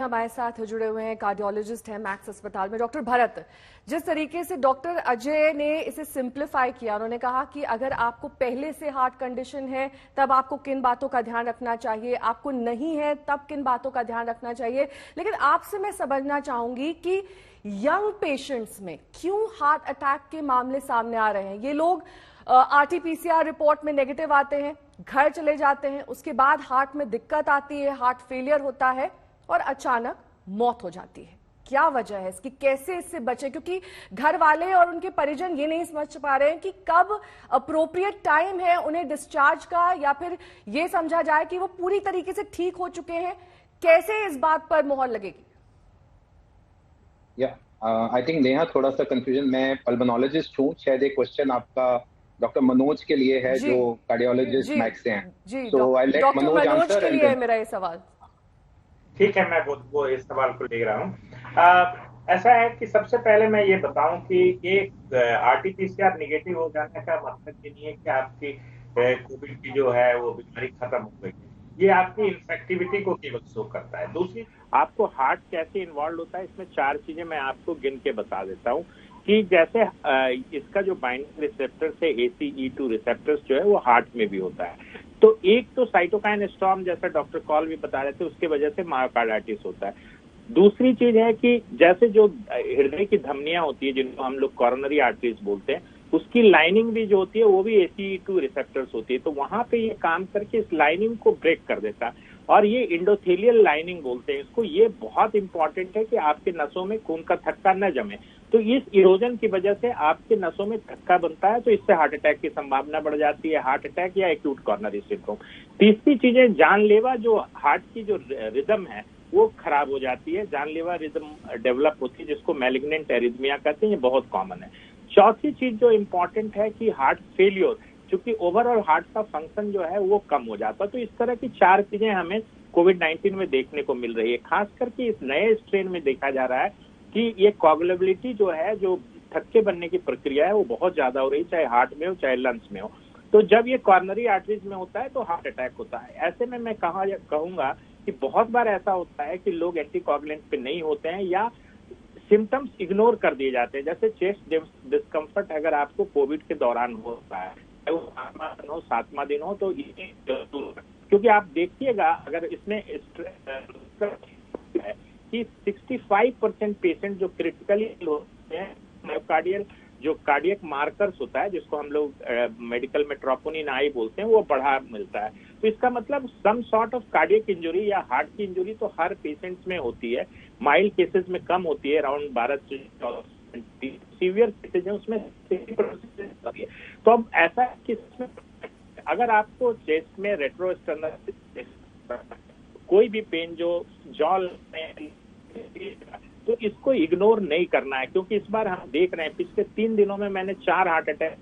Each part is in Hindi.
हमारे साथ जुड़े हुए हैं कार्डियोलॉजिस्ट हैं मैक्स अस्पताल में डॉक्टर भरत। जिस तरीके से डॉक्टर अजय ने इसे सिंप्लीफाई किया, उन्होंने कहा कि अगर आपको पहले से हार्ट कंडीशन है तब आपको किन बातों का ध्यान रखना चाहिए, आपको नहीं है तब किन बातों का ध्यान रखना चाहिए। लेकिन आपसे मैं समझना चाहूंगी कि यंग पेशेंट्स में क्यों हार्ट अटैक के मामले सामने आ रहे हैं। ये लोग आरटीपीसीआर रिपोर्ट में नेगेटिव आते हैं, घर चले जाते हैं, उसके बाद हार्ट में दिक्कत आती है, हार्ट फेलियर होता है और अचानक मौत हो जाती है। क्या वजह है इसकी, कैसे इससे बचे? क्योंकि घर वाले और उनके परिजन ये नहीं समझ पा रहे हैं कि कब अप्रोप्रिएट टाइम है उन्हें डिस्चार्ज का, या फिर ये समझा जाए कि वो पूरी तरीके से ठीक हो चुके हैं। कैसे इस बात पर मोहर लगेगी? आई थिंक नेहा, थोड़ा सा कंफ्यूजन। मैं पल्मोनोलॉजिस्ट हूँ, शायद एक क्वेश्चन आपका डॉक्टर मनोज के लिए है जो कार्डियोलॉजिस्ट मैक्स से हैं। सो आई लेट मनोज आंसर के लिए है मेरा ये सवाल। ठीक है, मैं वो इस सवाल को ले रहा हूँ। ऐसा है कि सबसे पहले मैं ये बताऊं कि एक आरटीपीसीआर निगेटिव हो जाने का मतलब ये नहीं है कि आपकी कोविड की जो है वो बीमारी खत्म हो गई। ये आपकी इन्फेक्टिविटी को केवल शो करता है। दूसरी, आपको हार्ट कैसे इन्वॉल्व होता है, इसमें 4 चीजें मैं आपको गिन के बता देता हूँ कि जैसे इसका जो बाइंडिंग रिसेप्टर्स है ACE2 रिसेप्टर्स जो है वो हार्ट में भी होता है। तो एक तो साइटोकाइन स्टॉर्म, जैसा डॉक्टर कॉल भी बता रहे थे, उसके वजह से मायोकार्डाइटिस होता है। दूसरी चीज है कि जैसे जो हृदय की धमनियां होती है जिनको हम लोग कॉरोनरी आर्टरीज बोलते हैं, उसकी लाइनिंग भी जो होती है वो भी ACE2 रिसेप्टर्स होती है। तो वहां पे ये काम करके इस लाइनिंग को ब्रेक कर देता है और ये इंडोथेलियल लाइनिंग बोलते हैं इसको। ये बहुत इंपॉर्टेंट है कि आपके नसों में खून का थक्का न जमे। तो इस इरोजन की वजह से आपके नसों में थक्का बनता है, तो इससे हार्ट अटैक की संभावना बढ़ जाती है, हार्ट अटैक या एक्यूट कॉर्नरी सिंड्रोम। तीसरी चीज है जानलेवा, जो हार्ट की जो रिदम है वो खराब हो जाती है, जानलेवा रिदम डेवलप होती है जिसको मैलिग्नेंट एरिथमिया कहते हैं, ये बहुत कॉमन है। चौथी चीज जो इम्पोर्टेंट है कि हार्ट फेलियर, क्योंकि ओवरऑल हार्ट का फंक्शन जो है वो कम हो जाता है। तो इस तरह की 4 चीजें हमें कोविड-19 में देखने को मिल रही है। खास करके इस नए स्ट्रेन में देखा जा रहा है कि ये कोगुलेबिलिटी जो है, जो थक्के बनने की प्रक्रिया है वो बहुत ज्यादा हो रही है, चाहे हार्ट में हो चाहे लंग्स में हो। तो जब ये कॉर्नरी आर्टरीज में होता है तो हार्ट अटैक होता है। ऐसे में मैं कहूंगा कि बहुत बार ऐसा होता है कि लोग एंटीकोगुलेंट पे नहीं होते हैं या सिम्टम्स इग्नोर कर दिए जाते हैं। जैसे चेस्ट डिस्कम्फर्ट अगर आपको कोविड के दौरान होता है, वो 5वां दिन हो 7वां दिन हो, तो ये क्योंकि आप देखिएगा अगर इसमें है कि 65% पेशेंट जो क्रिटिकली होते हैं, मायोकार्डियल जो कार्डियक मार्कर्स होता है जिसको हम लोग मेडिकल में ट्रोपोनिन आई बोलते हैं, वो बढ़ा मिलता है। तो इसका मतलब some sort of cardiac injury या हार्ट की इंजरी तो हर पेशेंट्स में होती है। माइल्ड केसेस में कम होती है, अराउंड 12 से 14। सीवियर केसेज है उसमें 60% होती है। तो अब ऐसा है कि अगर आपको चेस्ट में रेट्रोस्टर्नल कोई भी पेन जो जॉ में, तो इसको इग्नोर नहीं करना है, क्योंकि इस बार हम देख रहे हैं पिछले 3 दिनों में मैंने 4 हार्ट अटैक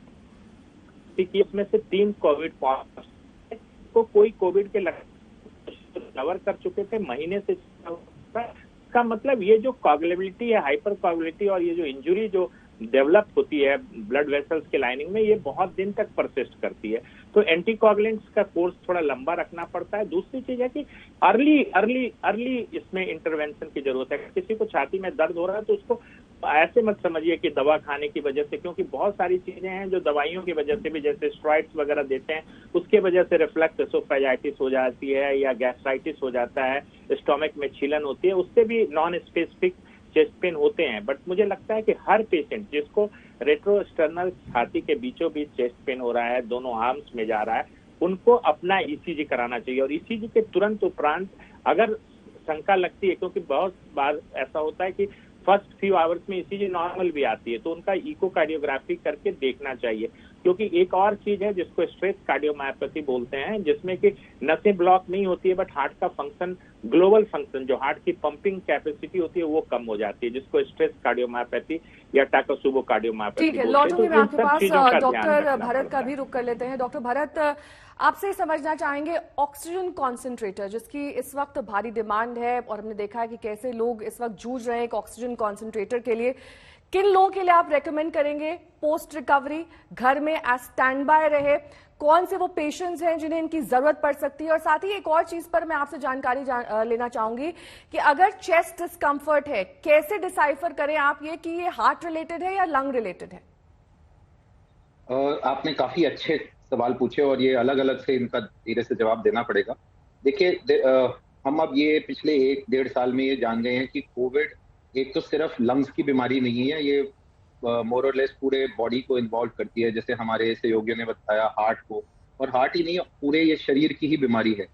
की, इसमें से 3 कोविड पॉजिटिव को कोई कोविड के लक्षण कवर कर चुके थे महीने से। इसका मतलब ये जो कोगुलेबिलिटी है, हाइपर कोगुलेबिलिटी, और ये जो इंजुरी जो डेवलप होती है ब्लड वेसल्स के लाइनिंग में, ये बहुत दिन तक परसिस्ट करती है। तो एंटीकोगुलेंट्स का कोर्स थोड़ा लंबा रखना पड़ता है। दूसरी चीज है कि अर्ली इसमें इंटरवेंशन की जरूरत है। किसी को छाती में दर्द हो रहा है तो उसको ऐसे मत समझिए कि दवा खाने की वजह से, क्योंकि बहुत सारी चीजें हैं जो दवाइयों की वजह से भी, जैसे स्टेरॉइड्स वगैरह देते हैं, उसके वजह से रिफ्लक्स एसोफेजाइटिस हो जाती है या गैस्ट्राइटिस हो जाता है, स्टोमक में छीलन होती है, उससे भी नॉन स्पेसिफिक चेस्ट पेन होते हैं। बट मुझे लगता है कि हर पेशेंट जिसको रेट्रोस्टर्नल छाती के बीचों बीच चेस्ट पेन हो रहा है, दोनों आर्म्स में जा रहा है, उनको अपना ECG कराना चाहिए। और ECG के तुरंत उपरांत अगर शंका लगती है, क्योंकि बहुत बार ऐसा होता है कि फर्स्ट फ्यू आवर्स में ECG नॉर्मल भी आती है, तो उनका इकोकार्डियोग्राफी करके देखना चाहिए। क्योंकि एक और चीज है जिसको स्ट्रेस कार्डियोमायोपैथी बोलते हैं, जिसमें कि नसें ब्लॉक नहीं होती है बट हार्ट का फंक्शन, ग्लोबल फंक्शन, जो हार्ट की पंपिंग कैपेसिटी होती है वो कम हो जाती है, जिसको स्ट्रेस कार्डियोमायोपैथी या टाकासुबो कार्डियोमायोपैथी। ठीक है, लौटूंगी मैं आपके पास। डॉक्टर भरत का भी रुख कर लेते हैं। डॉक्टर भरत, आपसे समझना चाहेंगे ऑक्सीजन कॉन्सेंट्रेटर जिसकी इस वक्त भारी डिमांड है, और हमने देखा है कि कैसे लोग इस वक्त जूझ रहे हैं एक ऑक्सीजन कॉन्सेंट्रेटर के लिए, किन लोगों के लिए आप रेकमेंड करेंगे पोस्ट रिकवरी घर में एज स्टैंड बाय रहे? कौन से वो पेशेंट्स हैं जिन्हें इनकी जरूरत पड़ सकती है? और साथ ही एक और चीज पर मैं आपसे जानकारी लेना चाहूंगी कि अगर चेस्ट डिस्कम्फर्ट है, कैसे डिसाइफर करें आप ये कि ये हार्ट रिलेटेड है या लंग रिलेटेड है? आपने काफी अच्छे सवाल पूछे और ये अलग अलग से इनका धीरे से जवाब देना पड़ेगा। देखिए, हम अब ये पिछले 1-1.5 साल में ये जान गए हैं कि कोविड एक तो सिर्फ लंग्स की बीमारी नहीं है, ये मोर और लेस पूरे बॉडी को इन्वॉल्व करती है। जैसे हमारे सहयोगियों ने बताया हार्ट को, और हार्ट ही नहीं, पूरे ये शरीर की ही बीमारी है।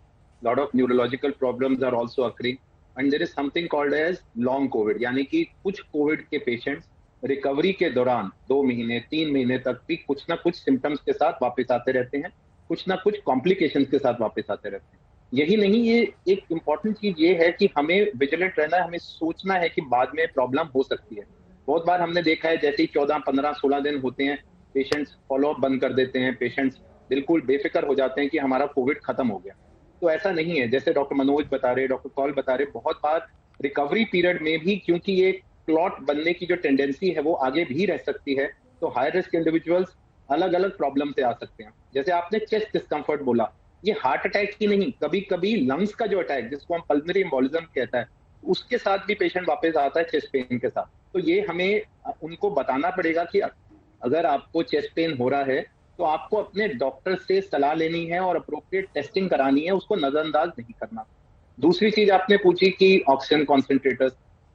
Lot of neurological problems are also occurring and there is something called as long covid, यानी कि कुछ कोविड के पेशेंट्स रिकवरी के दौरान 2 महीने 3 महीने तक भी कुछ ना कुछ सिम्टम्स के साथ वापस आते रहते हैं, कुछ ना कुछ कॉम्प्लिकेशंस के साथ वापस आते रहते हैं। यही नहीं, ये एक इम्पॉर्टेंट चीज ये है कि हमें विजिलेंट रहना है, हमें सोचना है कि बाद में प्रॉब्लम हो सकती है। बहुत बार हमने देखा है जैसे ही 14, 15, 16 दिन होते हैं, पेशेंट्स फॉलोअप बंद कर देते हैं, पेशेंट्स बिल्कुल बेफिक्र हो जाते हैं कि हमारा कोविड खत्म हो गया। तो ऐसा नहीं है, जैसे डॉक्टर मनोज बता रहे, डॉक्टर कौल बता रहे, बहुत बार रिकवरी पीरियड में भी क्योंकि ये क्लॉट बनने की जो टेंडेंसी है वो आगे भी रह सकती है, तो हाई रिस्क इंडिविजुअल्स अलग अलग प्रॉब्लम से आ सकते हैं। जैसे आपने चेस्ट डिस्कम्फर्ट बोला, ये हार्ट अटैक ही नहीं, कभी कभी लंग्स का जो अटैक जिसको हम पल्मोनरी एम्बोलिज्म कहता है, उसके साथ भी पेशेंट वापस आता है चेस्ट पेन के साथ। तो ये हमें उनको बताना पड़ेगा कि अगर आपको चेस्ट पेन हो रहा है तो आपको अपने डॉक्टर से सलाह लेनी है और अप्रोप्रिएट टेस्टिंग करानी है, उसको नजरअंदाज नहीं करना। दूसरी चीज आपने पूछी कि ऑक्सीजन कॉन्सेंट्रेटर्स,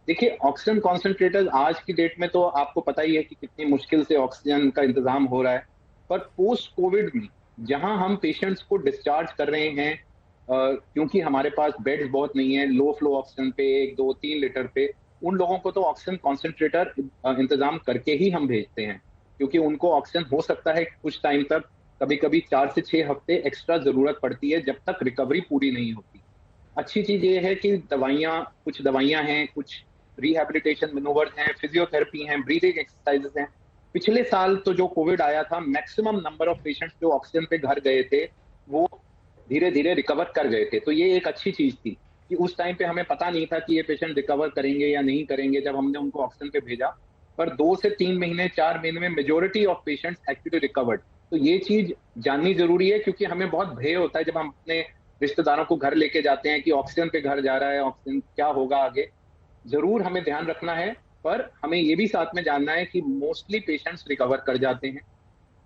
देखिए ऑक्सीजन कॉन्सेंट्रेटर्स आज की डेट में तो आपको पता ही है कि कितनी मुश्किल से ऑक्सीजन का इंतजाम हो रहा है, पर पोस्ट कोविड में जहां हम पेशेंट्स को डिस्चार्ज कर रहे हैं, क्योंकि हमारे पास बेड्स बहुत नहीं है, लो फ्लो ऑक्सीजन पे 1, 2, 3 लीटर पे, उन लोगों को तो ऑक्सीजन कॉन्सेंट्रेटर इंतजाम करके ही हम भेजते हैं, क्योंकि उनको ऑक्सीजन हो सकता है कुछ टाइम तक, कभी कभी 4 से 6 हफ्ते एक्स्ट्रा जरूरत पड़ती है जब तक रिकवरी पूरी नहीं होती। अच्छी चीज ये है कि कुछ दवाइयां हैं, कुछ रिहैबिलिटेशन मैनूवर्स हैं, फिजियोथेरेपी हैं, ब्रीदिंग एक्सरसाइजेस हैं। पिछले साल तो जो कोविड आया था, मैक्सिमम नंबर ऑफ पेशेंट्स जो ऑक्सीजन पे घर गए थे वो धीरे धीरे रिकवर कर गए थे। तो ये एक अच्छी चीज थी कि उस टाइम पे हमें पता नहीं था कि ये पेशेंट रिकवर करेंगे या नहीं करेंगे जब हमने उनको ऑक्सीजन पे भेजा, पर 2 से 3 महीने 4 महीने में majority of patients actually recovered. तो ये चीज जाननी जरूरी है, क्योंकि हमें बहुत भय होता है जब हम अपने रिश्तेदारों को घर लेके जाते हैं कि ऑक्सीजन पे घर जा रहा है, ऑक्सीजन क्या होगा आगे। जरूर हमें ध्यान रखना है, पर हमें ये भी साथ में जानना है कि मोस्टली पेशेंट्स रिकवर कर जाते हैं।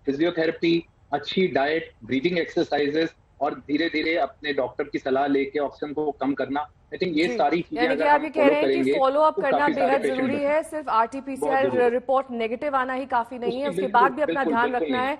फिजियोथेरेपी, अच्छी डाइट, ब्रीदिंग एक्सरसाइजेस और धीरे धीरे अपने डॉक्टर की सलाह लेके ऑक्सीजन को कम करना, आई थिंक ये सारी चीजें अगर हम फॉलो करेंगे, फॉलो अप करना बेहद जरूरी है। सिर्फ आरटीपीसीआर रिपोर्ट नेगेटिव आना ही काफी नहीं है, उसके बाद भी अपना ध्यान रखना है।